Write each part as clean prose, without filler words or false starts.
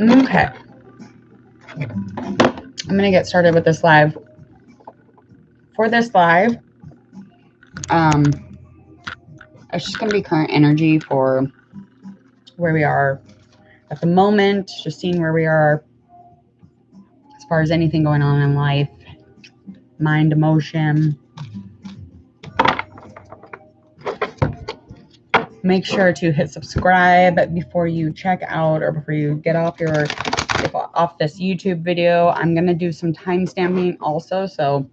Okay. I'm going to get started with this live. For this live, it's just going to be current energy for where we are at the moment, just seeing where we are as far as anything going on in life, mind, emotion. Make sure to hit subscribe before you check out or before you get off this YouTube video. I'm going to do some time stamping also, so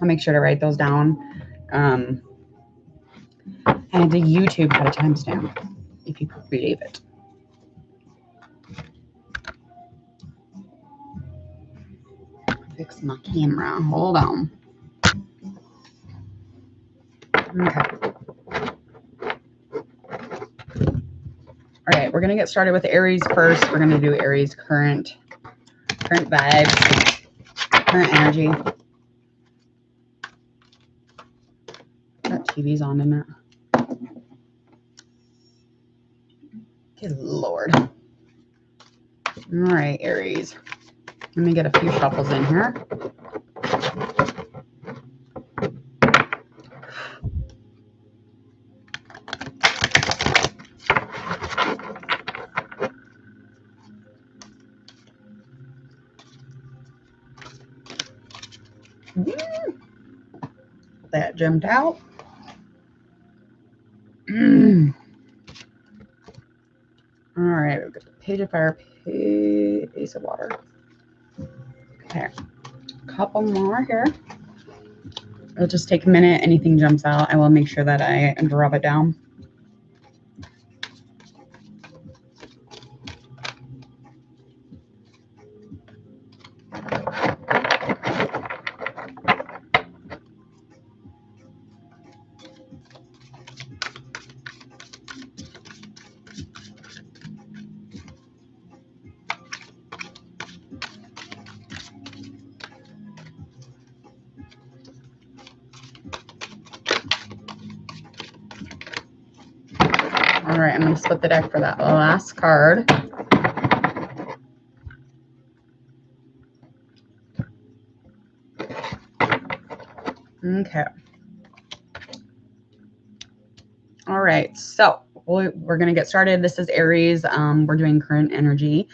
I'll make sure to write those down. And the YouTube had a timestamp, if you could believe it. Fix my camera. Hold on. Okay. All right, we're going to get started with Aries first. We're going to do Aries current vibes, current energy. That TV's on, isn't it? Good Lord. All right, Aries. Let me get a few shuffles in here. That jumped out. All right, we've got the Page of Fire, Ace of Water. Okay, couple more here. It'll just take a minute. Anything jumps out, I will make sure that I drop it down. All right, I'm going to split the deck for that last card. Okay. All right, so we're going to get started. This is Aries. We're doing current energy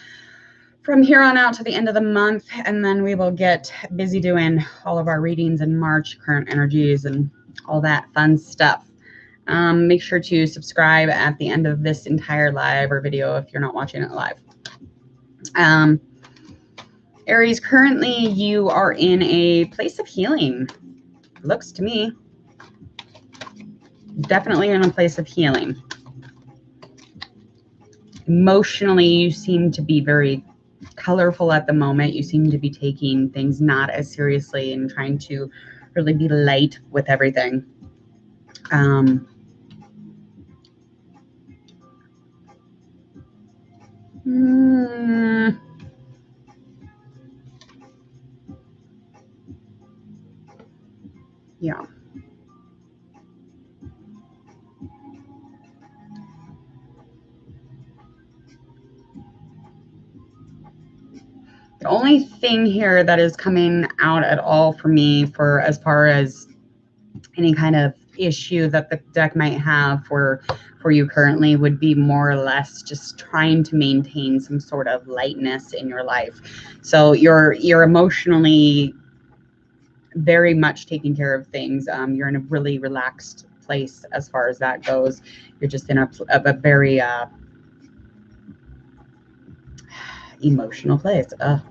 from here on out to the end of the month, and then we will get busy doing all of our readings in March, current energies, and all that fun stuff. Make sure to subscribe at the end of this entire live or video if you're not watching it live. Aries, currently you are in a place of healing. Looks to me. Definitely in a place of healing. Emotionally, you seem to be very colorful at the moment. You seem to be taking things not as seriously and trying to really be light with everything. Yeah. The only thing here that is coming out at all for me for as far as any kind of issue that the deck might have for you currently would be more or less just trying to maintain some sort of lightness in your life. So you're emotionally very much taking care of things. You're in a really relaxed place as far as that goes. You're just in a very emotional place. But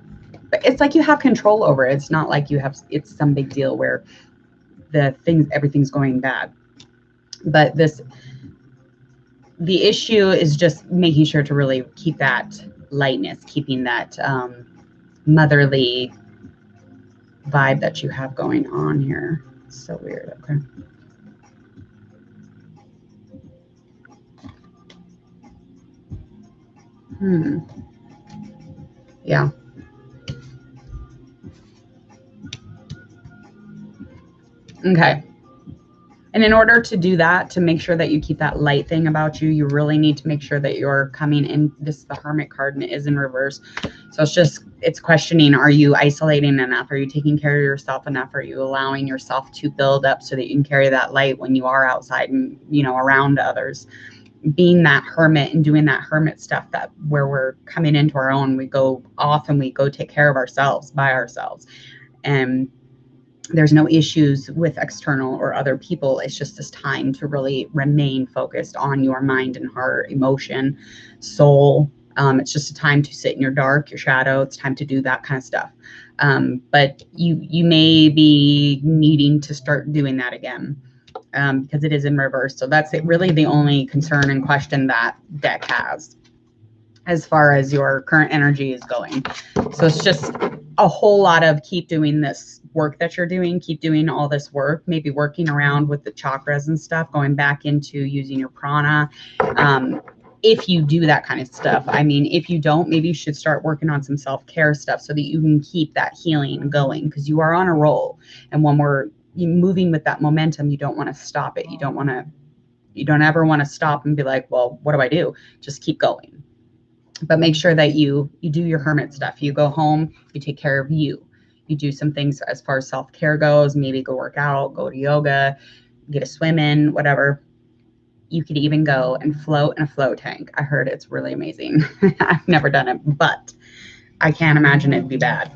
it's like you have control over it. It's not like it's some big deal where everything's going bad. But the issue is just making sure to really keep that lightness, keeping that motherly vibe that you have going on here. It's so weird. Okay. Yeah. Okay. And in order to do that, to make sure that you keep that light thing about you, you really need to make sure that you're coming in. This is the Hermit card and it is in reverse. So it's questioning, are you isolating enough? Are you taking care of yourself enough? Are you allowing yourself to build up so that you can carry that light when you are outside and, you know, around others? Being that hermit and doing that hermit stuff, that where we're coming into our own, we go off and we go take care of ourselves by ourselves. And there's no issues with external or other people. It's just this time to really remain focused on your mind and heart, emotion, soul. It's just a time to sit in your dark, your shadow. It's time to do that kind of stuff. But you may be needing to start doing that again because it is in reverse. So that's really the only concern and question that deck has as far as your current energy is going. So it's just a whole lot of keep doing this work that you're doing, keep doing all this work, maybe working around with the chakras and stuff, going back into using your prana. If you do that kind of stuff. I mean, if you don't, maybe you should start working on some self-care stuff so that you can keep that healing going, because you are on a roll. And when we're moving with that momentum, you don't want to stop it. You don't ever want to stop and be like, well, what do I do? Just keep going. But make sure that you do your hermit stuff. You go home, you take care of you. You do some things as far as self-care goes, maybe go work out, go to yoga, get a swim in, whatever. You could even go and float in a float tank. I heard it's really amazing. I've never done it, but I can't imagine it'd be bad.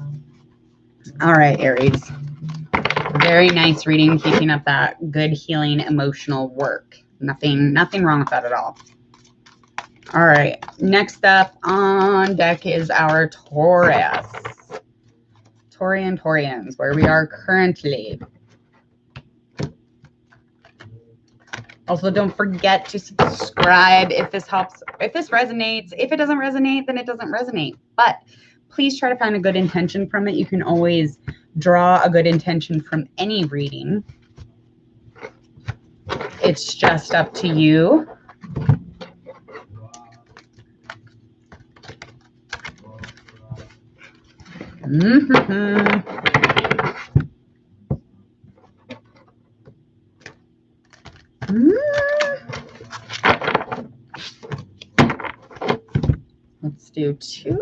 All right, Aries. Very nice reading, keeping up that good healing emotional work. Nothing wrong with that at all. All right, next up on deck is our Taurus. Taurians, where we are currently. Also, don't forget to subscribe if this helps, if this resonates. If it doesn't resonate, then it doesn't resonate. But please try to find a good intention from it. You can always draw a good intention from any reading. It's just up to you. Let's do 2.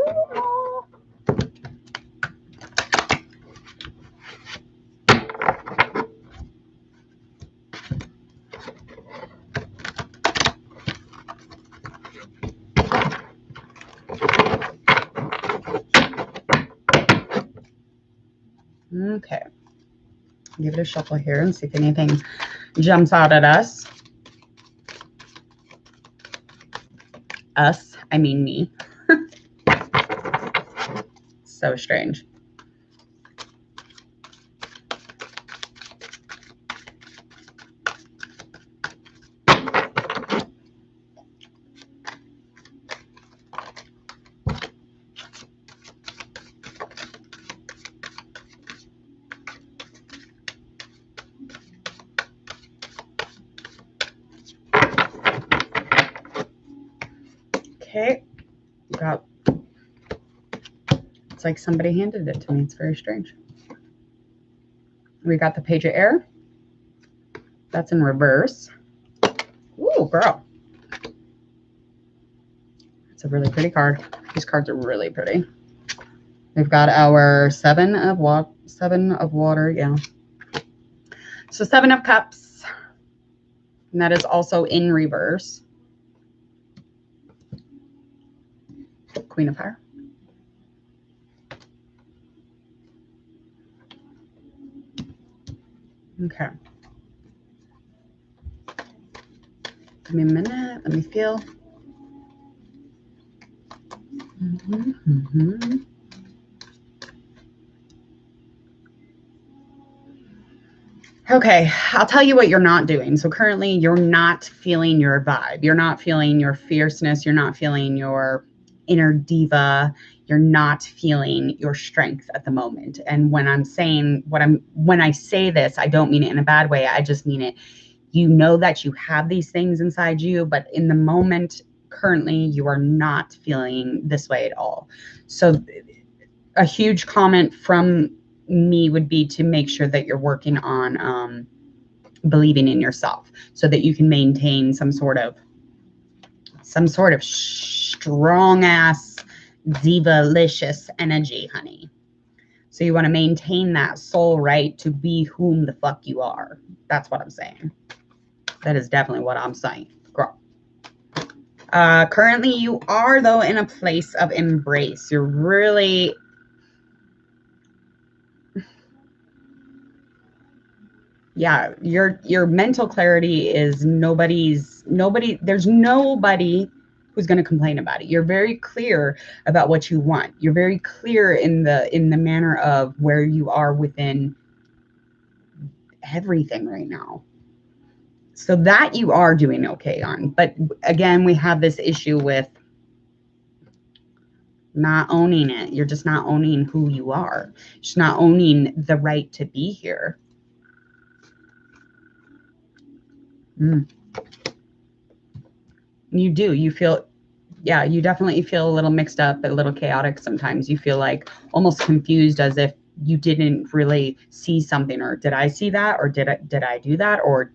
Okay, give it a shuffle here and see if anything jumps out at us. Us, I mean me. So strange. Okay, got, it's like somebody handed it to me. It's very strange. We got the Page of Air. That's in reverse. Ooh, girl. It's a really pretty card. These cards are really pretty. We've got our 7 of water, yeah. So 7 of Cups. And that is also in reverse. Queen of Fire. Okay. Give me a minute. Let me feel. Okay, I'll tell you what you're not doing. So currently you're not feeling your vibe. You're not feeling your fierceness. You're not feeling your inner diva. You're not feeling your strength at the moment. And when I'm saying when I say this, I don't mean it in a bad way. I just mean it. You know that you have these things inside you, but in the moment currently you are not feeling this way at all. So a huge comment from me would be to make sure that you're working on believing in yourself so that you can maintain some sort of strong ass diva-licious energy, honey. So you want to maintain that soul right to be whom the fuck you are. That's what I'm saying. That is definitely what I'm saying, girl. Currently, you are, though, in a place of embrace. You're really... Yeah, your mental clarity is there's nobody who's going to complain about it. You're very clear about what you want. You're very clear in the manner of where you are within everything right now. So that you are doing okay on. But again, we have this issue with not owning it. You're just not owning who you are. Just not owning the right to be here. You do. You feel, yeah, you definitely feel a little mixed up, a little chaotic sometimes. You feel like almost confused, as if you didn't really see something, or did I see that, or did I do that, or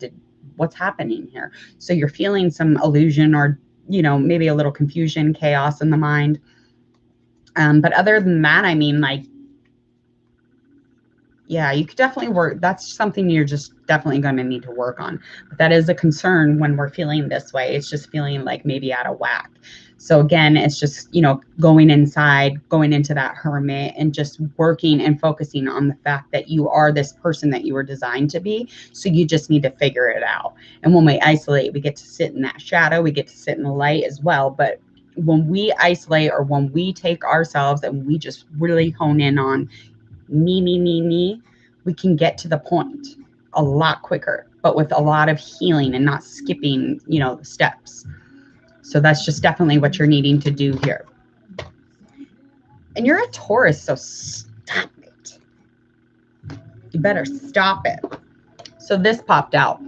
what's happening here? So you're feeling some illusion, or maybe a little confusion, chaos in the mind. But other than that, I mean, like, yeah, you could definitely work. That's something you're just definitely going to need to work on. But that is a concern when we're feeling this way. It's just feeling like maybe out of whack. So again, it's just, going inside, going into that hermit, and just working and focusing on the fact that you are this person that you were designed to be. So you just need to figure it out. And when we isolate, we get to sit in that shadow. We get to sit in the light as well. But when we isolate, or when we take ourselves and we just really hone in on me, we can get to the point a lot quicker, but with a lot of healing and not skipping, the steps. So that's just definitely what you're needing to do here. And you're a Taurus, so stop it. You better stop it. So this popped out.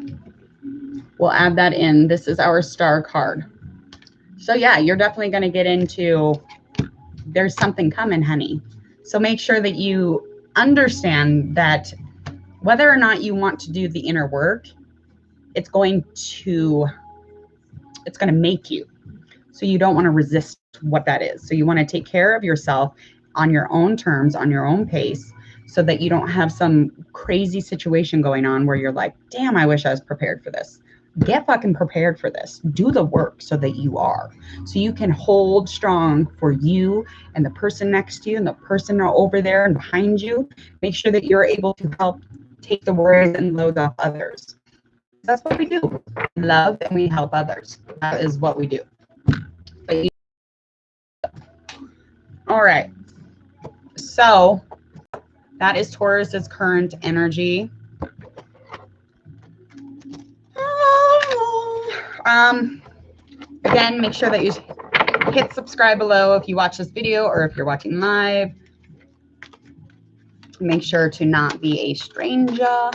We'll add that in. This is our star card. So yeah, you're definitely going to get into, there's something coming, honey. So make sure that you understand that whether or not you want to do the inner work, it's going to make you. So you don't want to resist what that is. So you want to take care of yourself on your own terms, on your own pace, so that you don't have some crazy situation going on where you're like, damn, I wish I was prepared for this. Get fucking prepared for this. Do the work so that you are. So you can hold strong for you and the person next to you and the person over there and behind you. Make sure that you're able to help take the worries and load off others. That's what we do. We love and we help others. That is what we do. All right. So that is Taurus's current energy. Again, make sure that you hit subscribe below if you watch this video, or if you're watching live. Make sure to not be a stranger.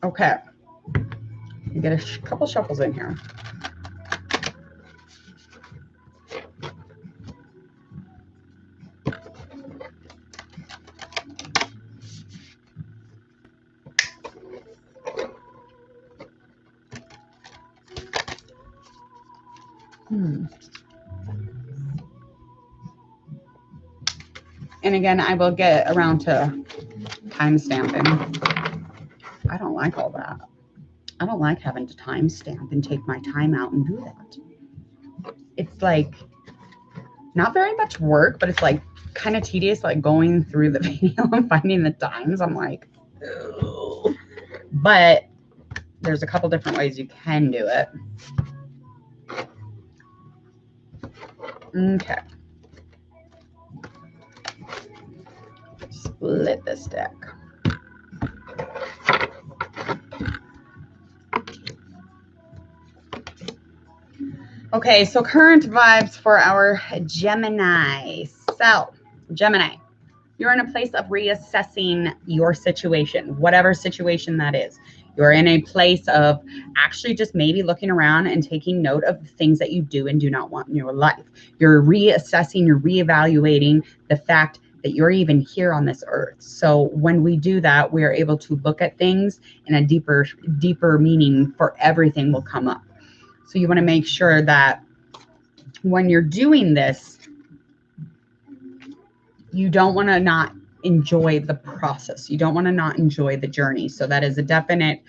Okay. Get a couple shuffles in here. And again, I will get around to time stamping. I don't like all that. I don't like having to time stamp and take my time out and do that. It's like not very much work, but it's like kind of tedious, like going through the video and finding the times. I'm like, ugh. But there's a couple different ways you can do it. Okay. Split this deck. Okay, so current vibes for our Gemini. So, Gemini, you're in a place of reassessing your situation, whatever situation that is. You're in a place of actually just maybe looking around and taking note of the things that you do and do not want in your life. You're reassessing, you're reevaluating the fact that you're even here on this earth. So when we do that, we are able to look at things in a deeper meaning for everything will come up. So you want to make sure that when you're doing this, you don't want to not enjoy the process. You don't want to not enjoy the journey. So that is a definite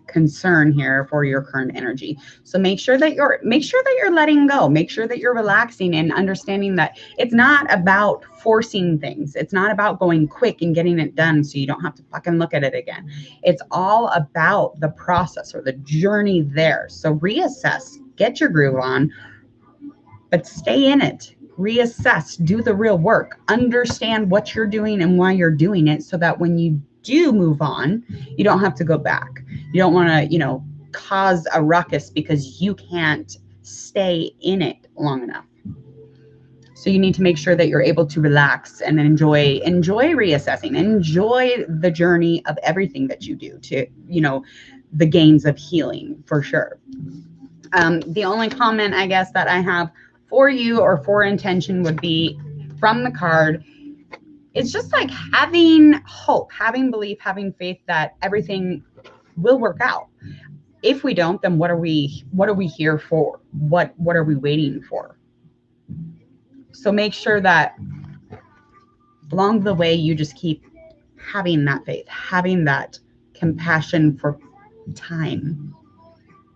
concern here for your current energy. So make sure that you're letting go. Make sure that you're relaxing and understanding that it's not about forcing things. It's not about going quick and getting it done so you don't have to fucking look at it again. It's all about the process or the journey there. So reassess, get your groove on, but stay in it. Reassess, do the real work, understand what you're doing and why you're doing it so that when you do move on, you don't have to go back. You don't want to, cause a ruckus because you can't stay in it long enough. So you need to make sure that you're able to relax and enjoy reassessing, enjoy the journey of everything that you do to, the gains of healing for sure. The only comment I guess that I have for you or for intention would be from the card. It's just like having hope, having belief, having faith that everything will work out. If we don't, then what are we here for? What are we waiting for? So make sure that along the way, you just keep having that faith, having that compassion for time.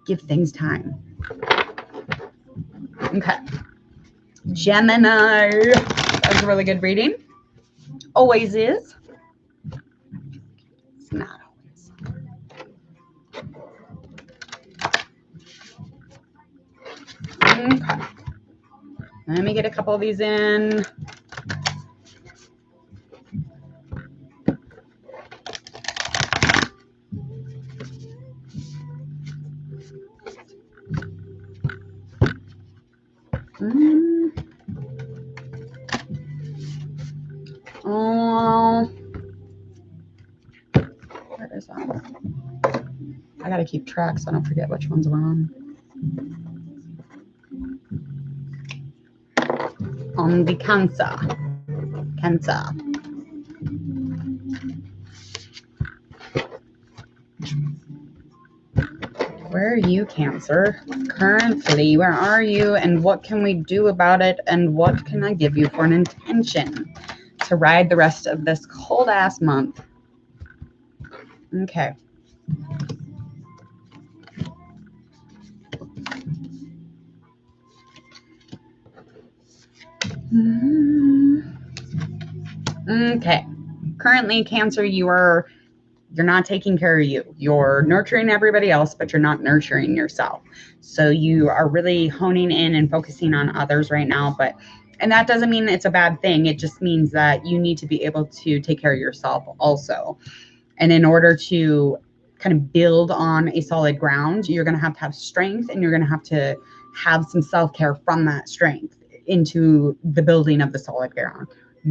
Give things time. Okay. Gemini. That was a really good reading. Always is. It's not always. Okay. Let me get a couple of these in. Oh, where is that? I gotta keep track so I don't forget which ones we're on. On the Cancer. Where are you, Cancer? Currently, where are you and what can we do about it and what can I give you for an intention to ride the rest of this cold ass month? Okay. Okay. Currently, Cancer, you're not taking care of you. You're nurturing everybody else, but you're not nurturing yourself. So you are really honing in and focusing on others right now. And that doesn't mean it's a bad thing. It just means that you need to be able to take care of yourself also. And in order to kind of build on a solid ground, you're going to have strength and you're going to have some self-care from that strength into the building of the solid ground,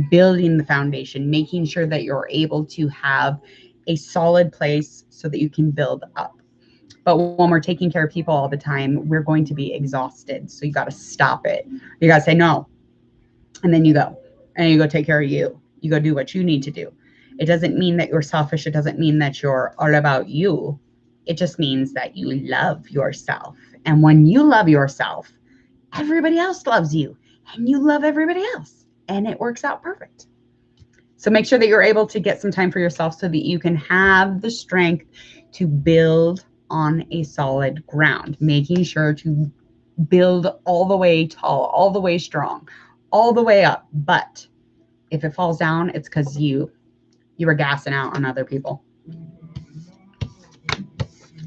building the foundation, making sure that you're able to have a solid place so that you can build up. But when we're taking care of people all the time, we're going to be exhausted. So you got to stop it. You got to say no. And then you go and you go take care of you. You go do what you need to do. It doesn't mean that you're selfish. It doesn't mean that you're all about you. It just means that you love yourself. And when you love yourself, everybody else loves you and you love everybody else. And it works out perfect. So make sure that you're able to get some time for yourself so that you can have the strength to build on a solid ground, making sure to build all the way tall, all the way strong, all the way up. But if it falls down, it's because you were gassing out on other people.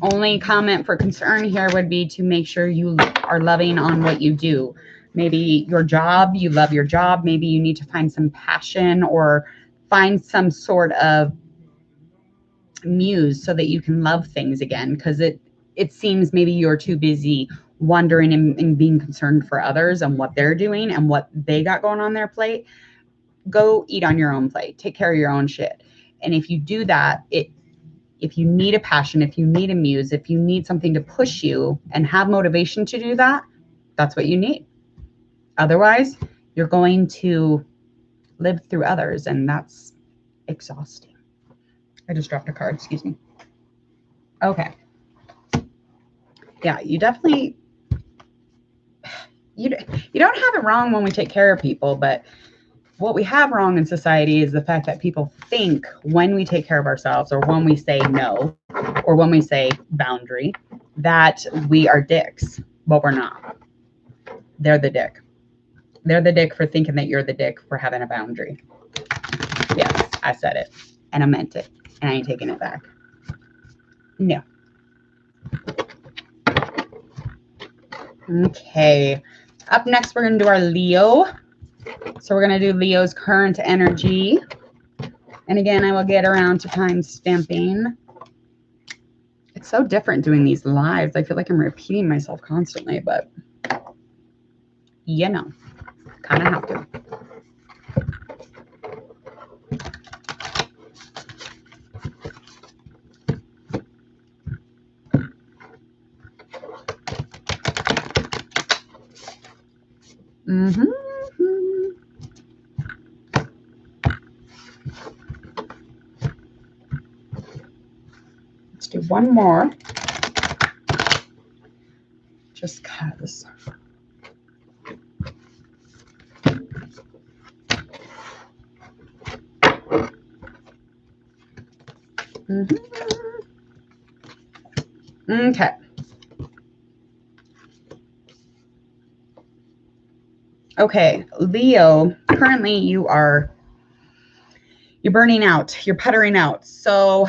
Only comment for concern here would be to make sure you are loving on what you do. Maybe your job, you love your job. Maybe you need to find some passion or find some sort of muse so that you can love things again. Because it seems maybe you're too busy wondering and being concerned for others and what they're doing and what they got going on their plate. Go eat on your own plate. Take care of your own shit. And if you do that, if you need a passion, if you need a muse, if you need something to push you and have motivation to do that, that's what you need. Otherwise, you're going to live through others, and that's exhausting. I just dropped a card, excuse me. Okay. Yeah, you definitely, you don't have it wrong when we take care of people, but what we have wrong in society is the fact that people think when we take care of ourselves, or when we say no, or when we say boundary, that we are dicks, but we're not. They're the dick. They're the dick for thinking that you're the dick for having a boundary. Yes, I said it, and I meant it, and I ain't taking it back. No. Okay. Up next, we're going to do our Leo. So we're going to do Leo's current energy. And again, I will get around to time stamping. It's so different doing these lives. I feel like I'm repeating myself constantly, but you know, kind of have to. Let's do one more. Just because. Okay. Okay, Leo, currently you're burning out, you're puttering out. So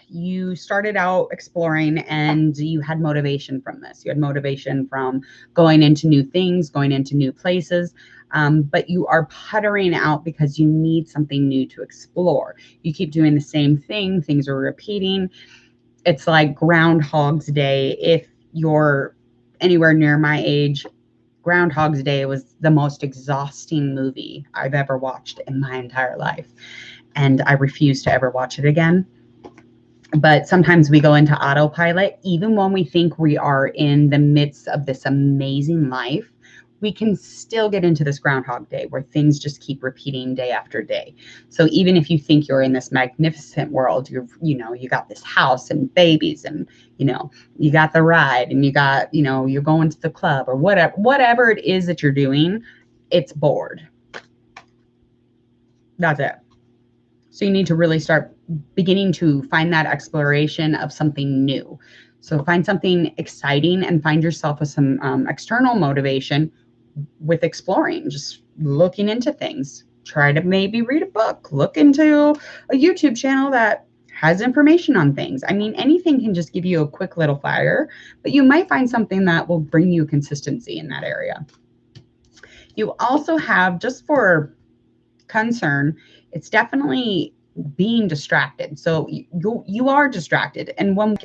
you started out exploring and you had motivation from this. You had motivation from going into new things, going into new places, but you are puttering out because you need something new to explore. You keep doing the same thing, things are repeating. It's like Groundhog's Day. If you're anywhere near my age, Groundhog's Day was the most exhausting movie I've ever watched in my entire life. And I refuse to ever watch it again. But sometimes we go into autopilot. Even when we think we are in the midst of this amazing life, we can still get into this Groundhog Day where things just keep repeating day after day. So even if you think you're in this magnificent world, you got this house and babies and, you got the ride and you got, you're going to the club or whatever it is that you're doing, it's bored. That's it. So you need to really start beginning to find that exploration of something new. So find something exciting and find yourself with some external motivation with exploring, just looking into things. Try to maybe read a book, look into a YouTube channel that has information on things. I mean, anything can just give you a quick little fire, but you might find something that will bring you consistency in that area. You also have, just for concern, it's definitely being distracted. So you are distracted, and one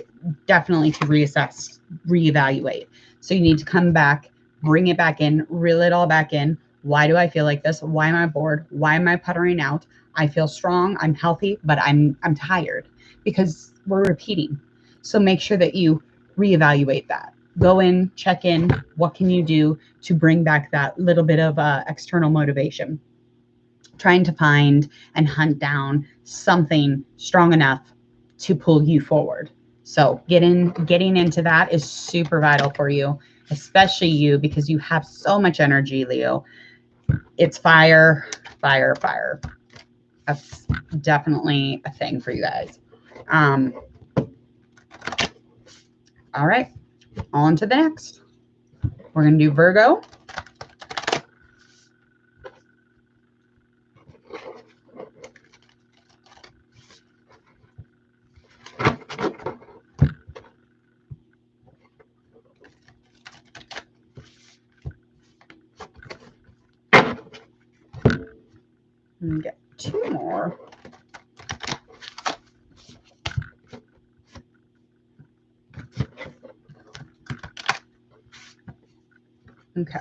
definitely to reassess, reevaluate. So you need to come back, bring it back in, reel it all back in. Why do I feel like this? Why am I bored? Why am I puttering out? I feel strong, I'm healthy, but I'm tired, because we're repeating. So make sure that you reevaluate that. Go in, check in. What can you do to bring back that little bit of external motivation? Trying to find and hunt down something strong enough to pull you forward. So getting into that is super vital for you, especially you, because you have so much energy, Leo. It's fire, fire, fire. That's definitely a thing for you guys. All right, on to the next. We're going to do Virgo. And get two more. Okay.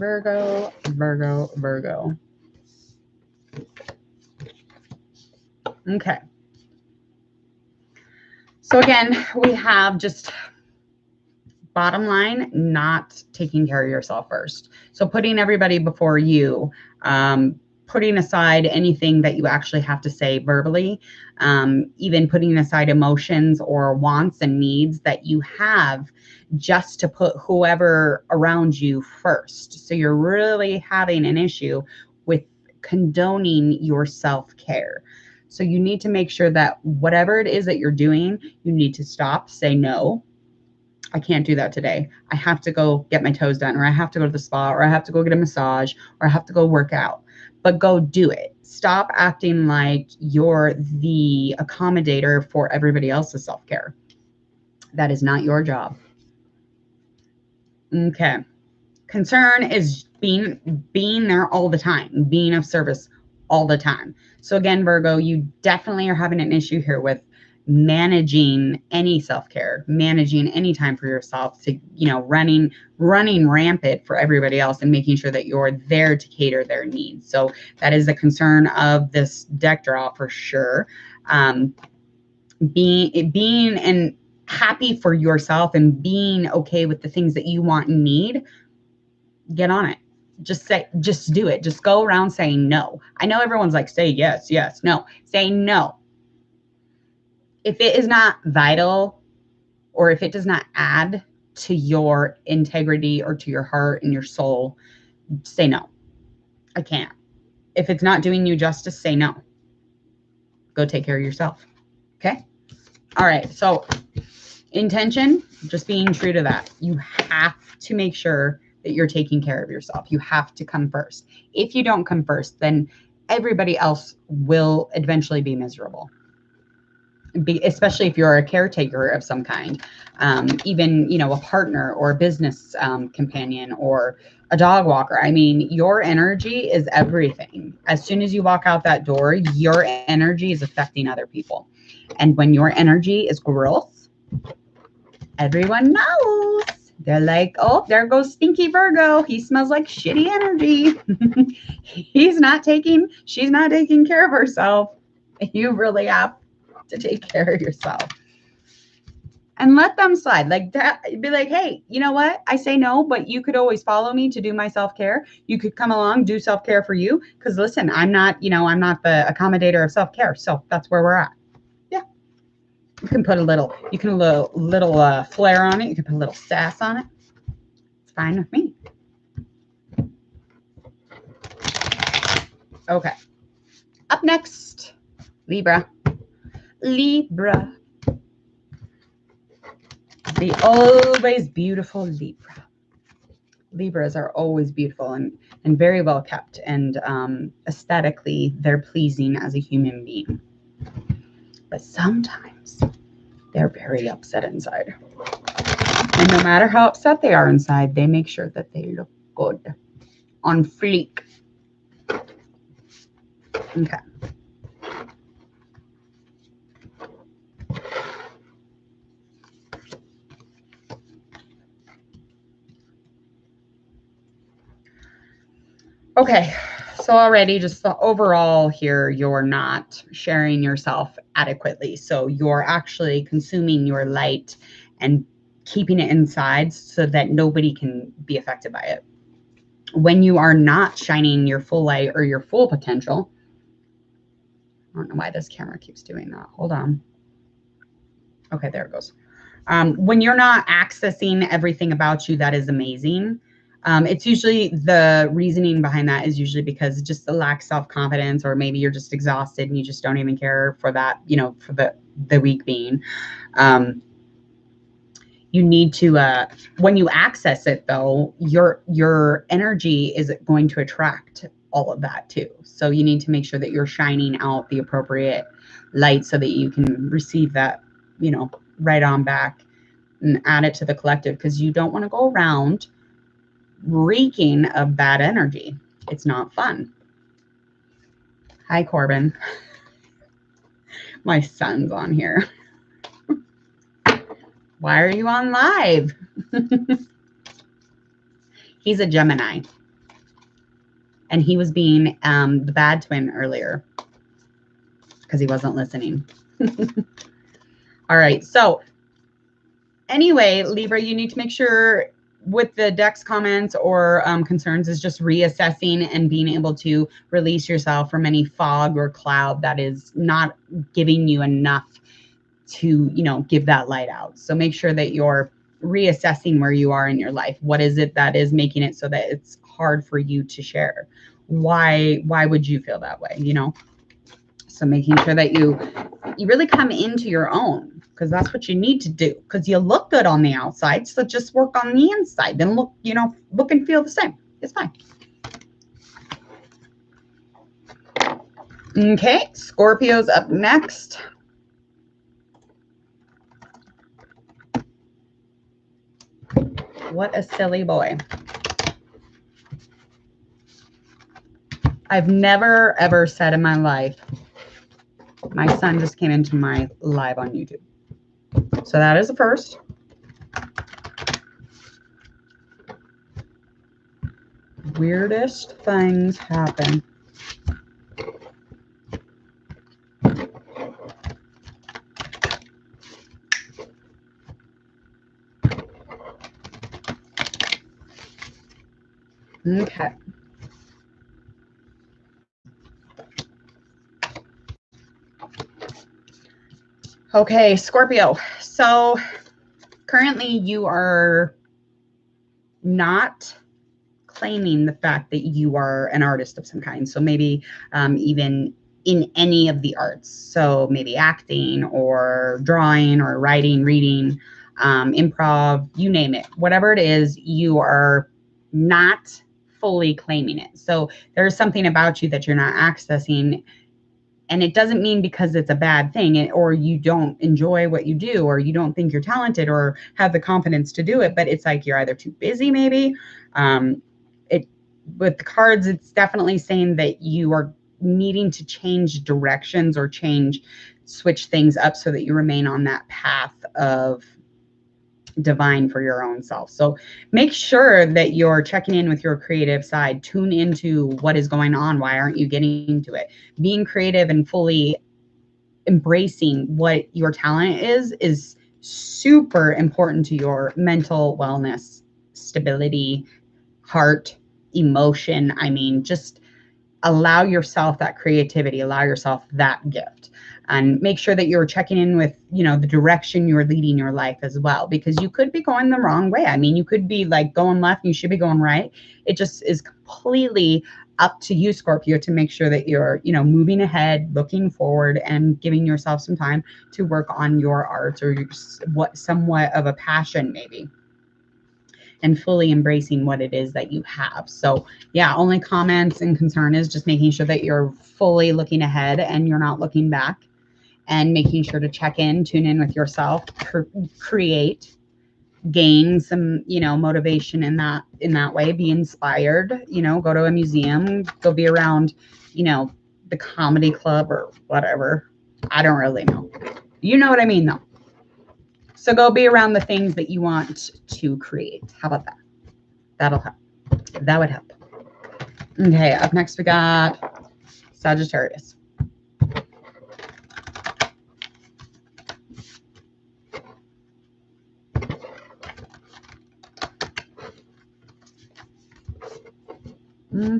Virgo, Virgo, Virgo. Okay. So again, we have just bottom line, not taking care of yourself first. So putting everybody before you, putting aside anything that you actually have to say verbally, even putting aside emotions or wants and needs that you have just to put whoever around you first. So you're really having an issue with condoning your self-care. So you need to make sure that whatever it is that you're doing, you need to stop, say no. I can't do that today. I have to go get my toes done, or I have to go to the spa, or I have to go get a massage, or I have to go work out. But go do it. Stop acting like you're the accommodator for everybody else's self-care. That is not your job. Okay. Concern is being there all the time, being of service all the time. So again, Virgo, you definitely are having an issue here with managing any self-care, managing any time for yourself, to, you know, running rampant for everybody else and making sure that you're there to cater their needs. So that is a concern of this deck draw for sure. Being and happy for yourself and being okay with the things that you want and need, get on it. Just do it. Just go around saying no. I know everyone's like, say yes, yes, no. Say no. If it is not vital, or if it does not add to your integrity or to your heart and your soul, say no. I can't. If it's not doing you justice, say no. Go take care of yourself. Okay? All right. So intention, just being true to that. You have to make sure that you're taking care of yourself. You have to come first. If you don't come first, then everybody else will eventually be miserable. Especially if you're a caretaker of some kind, even, you know, a partner or a business companion or a dog walker. I mean, your energy is everything. As soon as you walk out that door, your energy is affecting other people. And when your energy is growth, everyone knows. They're like, oh, there goes stinky Virgo. He smells like shitty energy. She's not taking care of herself. You really have to take care of yourself and let them slide like that. Be like, hey, you know what? I say no, but you could always follow me to do my self-care. You could come along, do self-care for you. Cause listen, I'm not the accommodator of self-care. So that's where we're at. Yeah. You can put a little flair on it. You can put a little sass on it. It's fine with me. Okay. Up next, Libra. The always beautiful Libra. Libras are always beautiful and very well kept, and aesthetically they're pleasing as a human being. But sometimes they're very upset inside. And no matter how upset they are inside, they make sure that they look good. On fleek. Okay. Okay, so already just the overall here, you're not sharing yourself adequately. So you're actually consuming your light and keeping it inside so that nobody can be affected by it. When you are not shining your full light or your full potential, I don't know why this camera keeps doing that. Hold on. Okay, there it goes. When you're not accessing everything about you that is amazing, it's usually the reasoning behind that is usually because just the lack of self-confidence, or maybe you're just exhausted and you just don't even care for that, you know, for the week being. You need to, when you access it though, your energy is going to attract all of that too. So you need to make sure that you're shining out the appropriate light so that you can receive that, you know, right on back and add it to the collective, because you don't want to go around reeking of bad energy. It's not fun. Hi, Corbin. My son's on here. Why are you on live? He's a Gemini. And he was being the bad twin earlier because he wasn't listening. All right. So anyway, Libra, you need to make sure with the deck's comments or concerns is just reassessing and being able to release yourself from any fog or cloud that is not giving you enough to, give that light out. So make sure that you're reassessing where you are in your life. What is it that is making it so that it's hard for you to share? Why would you feel that way? So making sure that you really come into your own, because that's what you need to do, because you look good on the outside. So just work on the inside, then look and feel the same. It's fine. Okay, Scorpio's up next. What a silly boy. I've never, ever said in my life, my son just came into my live on YouTube. So that is the first. Weirdest things happen. Okay. Okay, Scorpio. So currently you are not claiming the fact that you are an artist of some kind. So maybe even in any of the arts. So maybe acting or drawing or writing, reading, improv, you name it. Whatever it is, you are not fully claiming it. So there's something about you that you're not accessing. And it doesn't mean because it's a bad thing or you don't enjoy what you do or you don't think you're talented or have the confidence to do it, but it's like you're either too busy maybe. With the cards, it's definitely saying that you are needing to change directions or switch things up so that you remain on that path of divine for your own self. So make sure that you're checking in with your creative side. Tune into what is going on. Why aren't you getting to it? Being creative and fully embracing what your talent is super important to your mental wellness, stability, heart, emotion. I mean, just allow yourself that creativity, allow yourself that gift, and make sure that you're checking in with, the direction you're leading your life as well, because you could be going the wrong way. I mean, you could be like going left and you should be going right. It just is completely up to you, Scorpio, to make sure that you're, moving ahead, looking forward, and giving yourself some time to work on your arts or somewhat of a passion maybe, and fully embracing what it is that you have. So yeah, only comments and concern is just making sure that you're fully looking ahead and you're not looking back, and making sure to check in, tune in with yourself, create, gain some, motivation in that way, be inspired, go to a museum, go be around, the comedy club or whatever. I don't really know. You know what I mean though. So go be around the things that you want to create. How about that? That'll help. That would help. Okay, up next we got Sagittarius. Mm-hmm.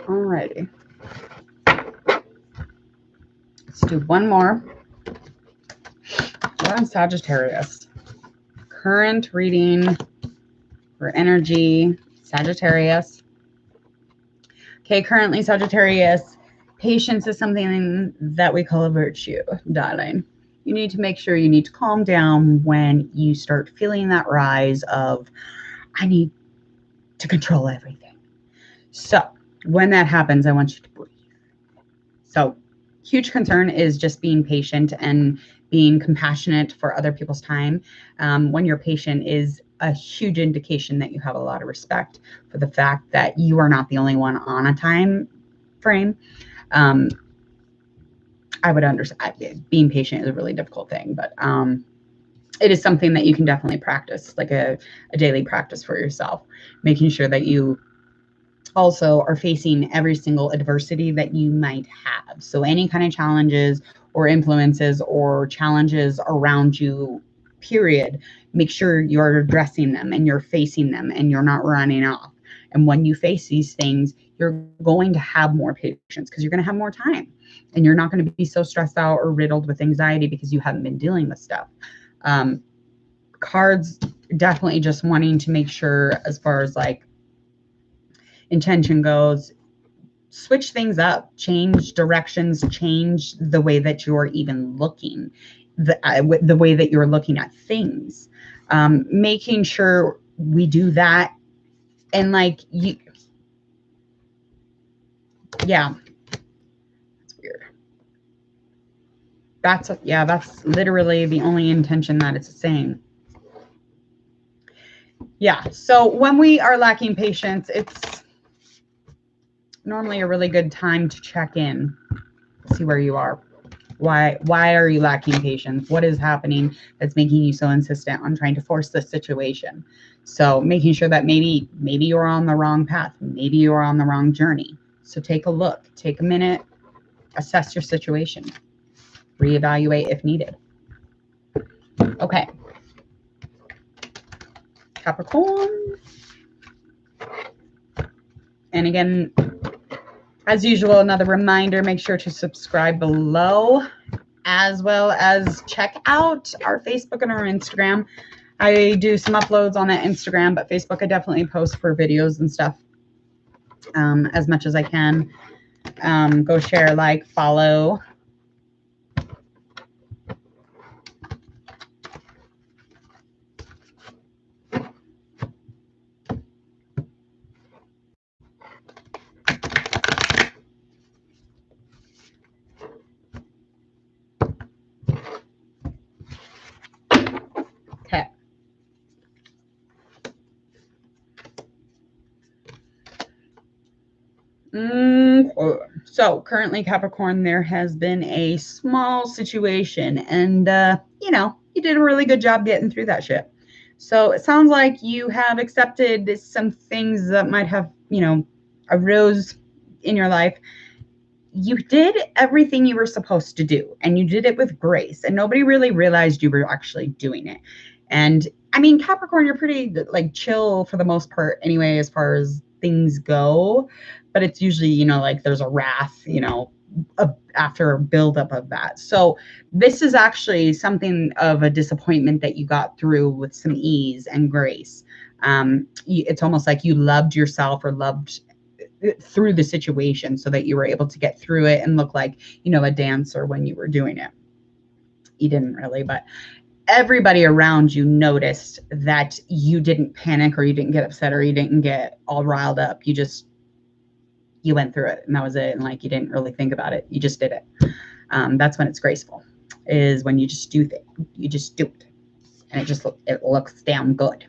Alrighty. Let's do one more. What on Sagittarius? Current reading for energy, Sagittarius. Okay, currently Sagittarius, patience is something that we call a virtue, darling. You need to make sure you need to calm down when you start feeling that rise of, I need to control everything. So when that happens, I want you to breathe. So huge concern is just being patient and being compassionate for other people's time. When you're patient is a huge indication that you have a lot of respect for the fact that you are not the only one on a time frame. I would understand being patient is a really difficult thing, but it is something that you can definitely practice, like a daily practice for yourself, making sure that you also are facing every single adversity that you might have. So any kind of challenges or influences or challenges around you, period, make sure you're addressing them and you're facing them and you're not running off. And when you face these things, you're going to have more patience because you're going to have more time and you're not going to be so stressed out or riddled with anxiety because you haven't been dealing with stuff. Cards definitely just wanting to make sure, as far as like intention goes, switch things up, change directions, change the way that you're even looking, the way that you're looking at things, making sure we do that. And like you, yeah, it's weird. That's literally the only intention that it's saying. Yeah, so when we are lacking patience, it's normally a really good time to check in, see where you are. Why are you lacking patience? What is happening that's making you so insistent on trying to force this situation? So making sure that maybe you're on the wrong path. Maybe you're on the wrong journey. So take a look, take a minute, assess your situation, reevaluate if needed. Okay. Capricorn. And again, as usual, another reminder, make sure to subscribe below, as well as check out our Facebook and our Instagram. I do some uploads on that Instagram, but Facebook I definitely post for videos and stuff as much as I can. Go share, like, follow. Okay. So currently Capricorn, there has been a small situation and, you did a really good job getting through that shit. So it sounds like you have accepted some things that might have, arose in your life. You did everything you were supposed to do and you did it with grace and nobody really realized you were actually doing it. And I mean, Capricorn, you're pretty like chill for the most part anyway, as far as things go, but it's usually, like there's a wrath, after a buildup of that. So this is actually something of a disappointment that you got through with some ease and grace. It's almost like you loved yourself or loved through the situation so that you were able to get through it and look like, a dancer when you were doing it. You didn't really, but everybody around you noticed that you didn't panic or you didn't get upset or you didn't get all riled up. You went through it and that was it. And like, you didn't really think about it. You just did it. That's when it's graceful, is when you just do things. You just do it. And it looks damn good.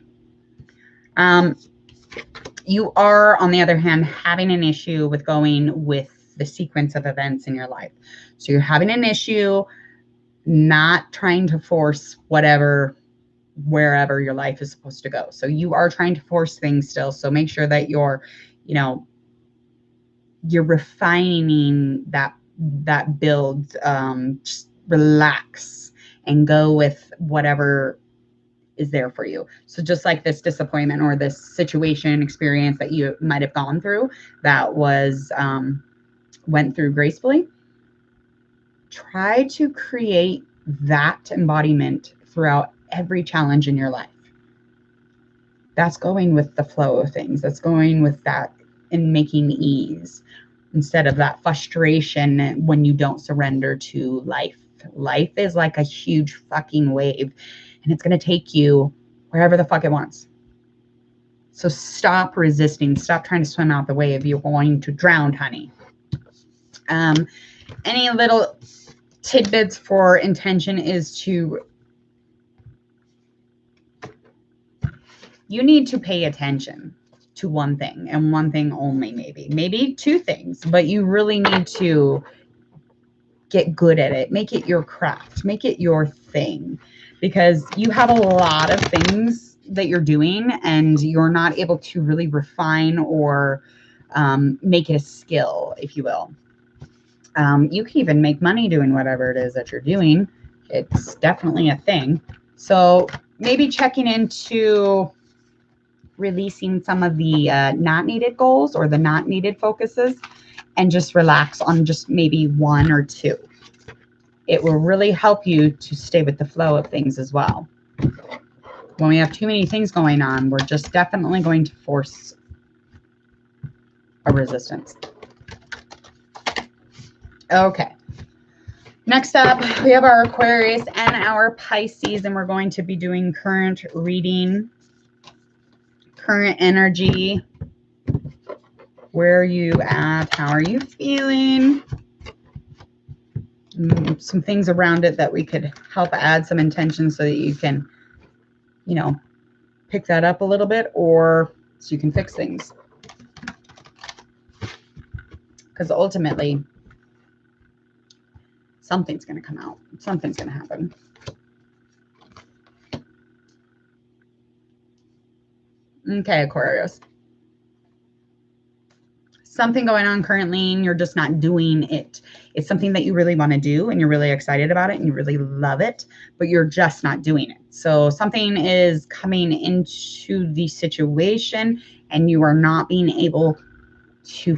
You are, on the other hand, having an issue with going with the sequence of events in your life. So you're having an issue not trying to force wherever your life is supposed to go. So you are trying to force things still. So make sure that you're refining that build. Just relax and go with whatever is there for you. So just like this disappointment or this situation experience that you might have gone through that was went through gracefully, try to create that embodiment throughout every challenge in your life. That's going with the flow of things. That's going with that and making ease instead of that frustration when you don't surrender to life. Life is like a huge fucking wave, and it's going to take you wherever the fuck it wants. So stop resisting. Stop trying to swim out the wave. You're going to drown, honey. Any little tidbits for intention is to, you need to pay attention to one thing and one thing only, maybe two things, but you really need to get good at it. Make it your craft, make it your thing, because you have a lot of things that you're doing and you're not able to really refine or make it a skill, if you will. You can even make money doing whatever it is that you're doing. It's definitely a thing. So maybe checking into releasing some of the not needed goals or the not needed focuses and just relax on just maybe one or two. It will really help you to stay with the flow of things as well. When we have too many things going on, we're just definitely going to force a resistance. Okay. Next up, we have our Aquarius and our Pisces, and we're going to be doing current reading, current energy. Where are you at? How are you feeling? Some things around it that we could help add some intention so that you can, you know, pick that up a little bit, or so you can fix things. Because ultimately, something's going to come out. Something's going to happen. Okay, Aquarius. Something going on currently and you're just not doing it. It's something that you really want to do and you're really excited about it and you really love it, but you're just not doing it. So something is coming into the situation and you are not being able to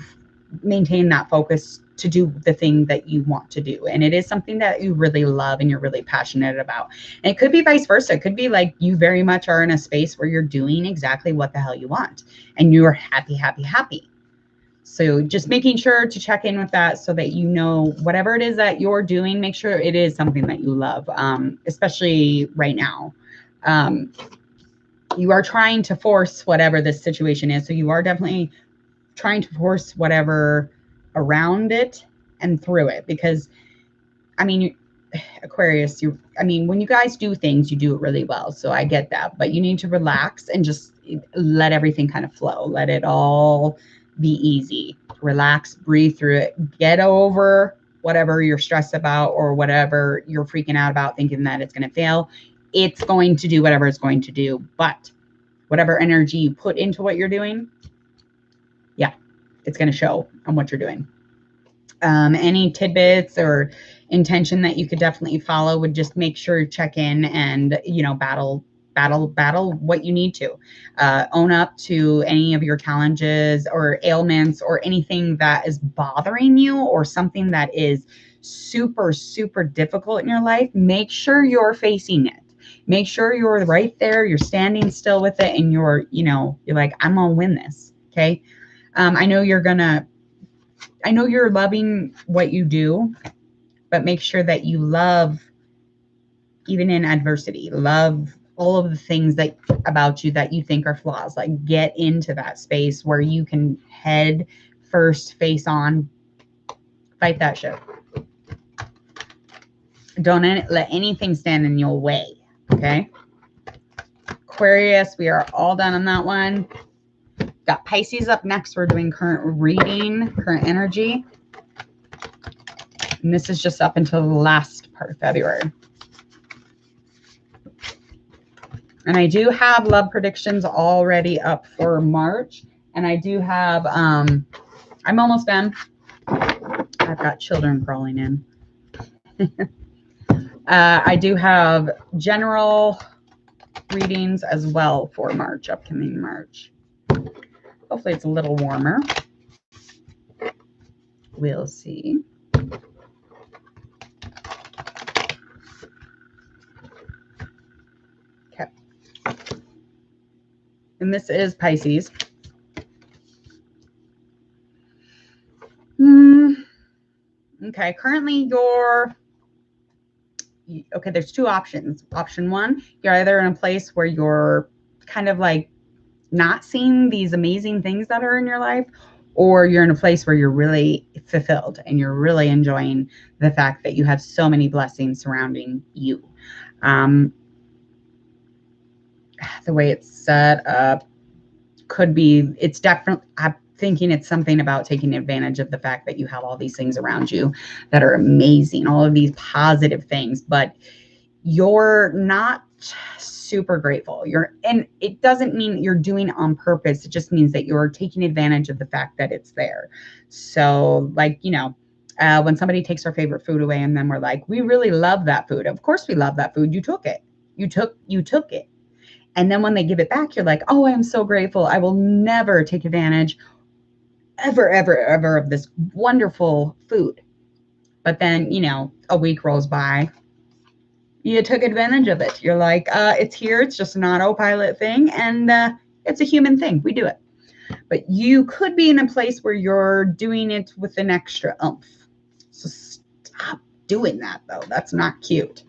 maintain that focus to do the thing that you want to do. And it is something that you really love and you're really passionate about. And it could be vice versa. It could be like you very much are in a space where you're doing exactly what the hell you want and you're happy, happy, happy. So just making sure to check in with that so that you know whatever it is that you're doing, make sure it is something that you love, especially right now. You are trying to force whatever this situation is. So you are definitely trying to force whatever around it and through it. Because, I mean, Aquarius, when you guys do things, you do it really well. So I get that. But you need to relax and just let everything kind of flow. Let it all be easy. Relax, breathe through it, get over whatever you're stressed about or whatever you're freaking out about thinking that it's going to fail. It's going to do whatever it's going to do, but whatever energy you put into what you're doing, yeah, it's going to show on what you're doing. Any tidbits or intention that you could definitely follow would just make sure you check in and, you know, battle what you need to. Own up to any of your challenges or ailments or anything that is bothering you or something that is super, super difficult in your life. Make sure you're facing it. Make sure you're right there. You're standing still with it and you're like, I'm going to win this. Okay. I know you're loving what you do, but make sure that you love, even in adversity, love all of the things that about you that you think are flaws. Like get into that space where you can head first, face on, fight that shit. Don't let anything stand in your way. Okay. Aquarius, we are all done on that one. Got Pisces up next. We're doing current reading, current energy. And this is just up until the last part of February. And I do have love predictions already up for March. And I do have, I'm almost done. I've got children crawling in. I do have general readings as well for March, upcoming March. Hopefully it's a little warmer. We'll see. Okay. And this is Pisces. Okay, currently okay, there's two options. Option one, you're either in a place where you're kind of like not seeing these amazing things that are in your life, or you're in a place where you're really fulfilled and you're really enjoying the fact that you have so many blessings surrounding you. The way it's set up could be, it's definitely, I'm thinking it's something about taking advantage of the fact that you have all these things around you that are amazing, all of these positive things, but you're not super grateful. And it doesn't mean you're doing it on purpose. It just means that you're taking advantage of the fact that it's there. So like, you know, when somebody takes our favorite food away and then we're like, we really love that food. Of course we love that food. You took it. You took it. And then when they give it back, you're like, oh, I'm so grateful. I will never take advantage ever of this wonderful food. But then, you know, a week rolls by. You took advantage of it. You're like, it's here. It's just an autopilot thing. And it's a human thing. We do it. But you could be in a place where you're doing it with an extra oomph. So stop doing that, though. That's not cute.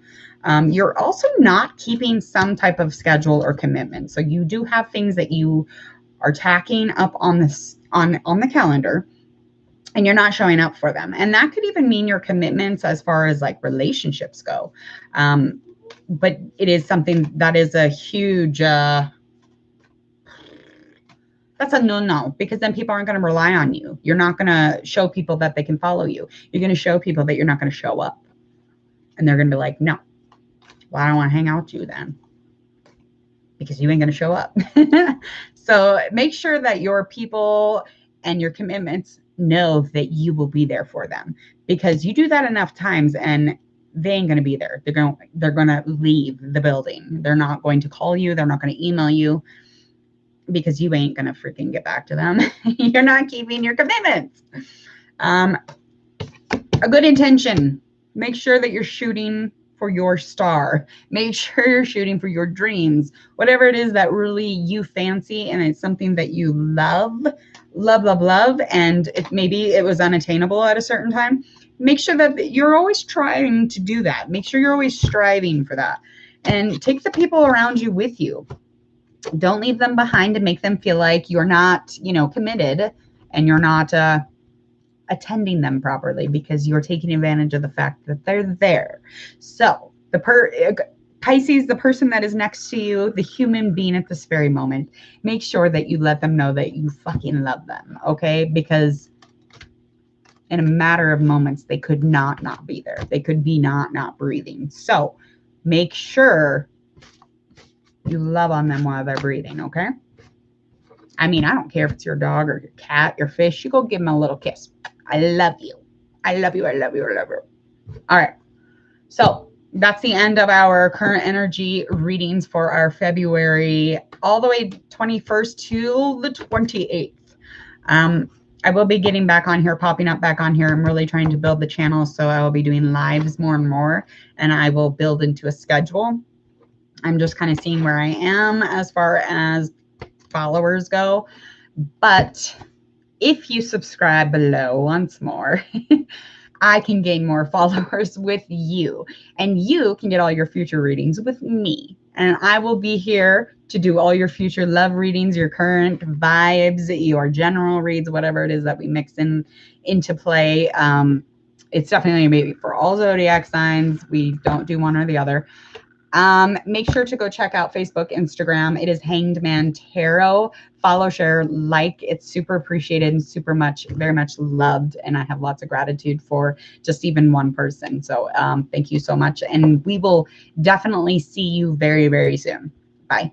You're also not keeping some type of schedule or commitment. So you do have things that you are tacking up on this on the calendar, and you're not showing up for them. And that could even mean your commitments as far as like relationships go. But it is something that is a huge, that's a no, because then people aren't going to rely on you. You're not going to show people that they can follow you. You're going to show people that you're not going to show up. And they're going to be like, no, well, I don't want to hang out with you then, because you ain't going to show up. So make sure that your people and your commitments know that you will be there for them, because you do that enough times and they ain't going to be there. They're going to leave the building. They're not going to call you. They're not going to email you, because you ain't going to freaking get back to them. You're not keeping your commitments. A good intention. Make sure that you're shooting for your star. Make sure you're shooting for your dreams, whatever it is that really you fancy and it's something that you love, and maybe it was unattainable at a certain time. Make sure that you're always trying to do that. Make sure you're always striving for that, and take the people around you with you. Don't leave them behind and make them feel like you're not, you know, committed and you're not attending them properly, because you're taking advantage of the fact that they're there. So Pisces, the person that is next to you, the human being at this very moment, make sure that you let them know that you fucking love them, okay? Because in a matter of moments, they could not be there. They could be not breathing. So make sure you love on them while they're breathing, okay? I mean, I don't care if it's your dog or your cat, your fish. You go give them a little kiss. I love you. I love you. I love you. I love you. All right. So that's the end of our current energy readings for our February, all the way 21st to the 28th. I will be getting back on here, popping up back on here. I'm really trying to build the channel, so I will be doing lives more and more, and I will build into a schedule. I'm just kind of seeing where I am as far as followers go. But if you subscribe below once more, I can gain more followers with you, and you can get all your future readings with me. And I will be here to do all your future love readings, your current vibes, your general reads, whatever it is that we mix into play. It's definitely maybe for all zodiac signs. We don't do one or the other. Make sure to go check out Facebook, Instagram. It is Hanged Man Tarot. Follow, share, like. It's super appreciated and very much loved. And I have lots of gratitude for just even one person. So thank you so much. And we will definitely see you very, very soon. Bye.